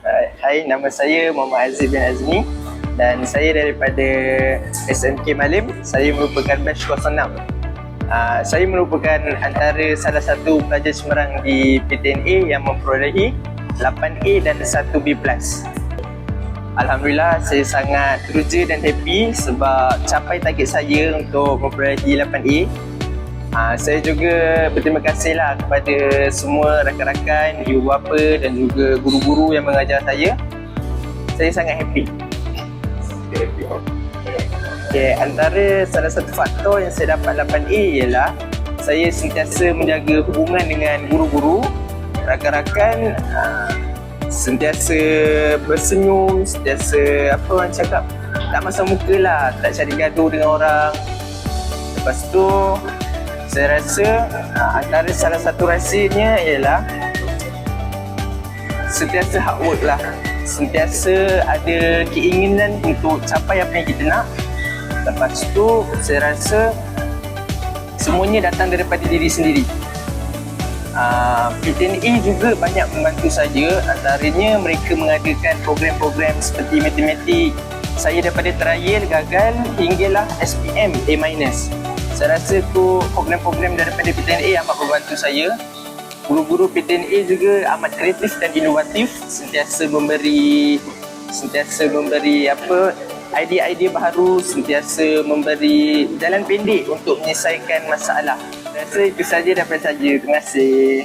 Hai, nama saya Muhammad Aziz bin Azmi dan saya daripada SMK Malim. Saya merupakan batch 06. Saya merupakan antara salah satu pelajar cemerlang di PTNA yang memperolehi 8A dan 1B+. Alhamdulillah, saya sangat teruja dan happy sebab capai target saya untuk memperolehi 8A. Saya juga berterima kasihlah kepada semua rakan-rakan, ibu bapa dan juga guru-guru yang mengajar saya. Saya sangat happy. Antara salah satu faktor yang saya dapat 8A ialah saya sentiasa menjaga hubungan dengan guru-guru, rakan-rakan, sentiasa bersenyum, sentiasa apa orang cakap, tak masam muka lah, tak cari gaduh dengan orang. Lepas tu saya rasa antara salah satu rahsianya ialah sentiasa hard work lah, sentiasa ada keinginan untuk capai apa yang kita nak. Lepas tu saya rasa semuanya datang daripada diri sendiri. PTNA juga banyak membantu saya, antaranya mereka mengadakan program-program seperti matematik. Saya daripada trial gagal hinggalah SPM A-. Saya rasa tu program-program daripada PTNA amat membantu saya. Guru-guru PTNA juga amat kreatif dan inovatif, sentiasa memberi idea-idea baru, sentiasa memberi jalan pendek untuk menyelesaikan masalah. Saya rasa itu saja daripada saya. Terima kasih.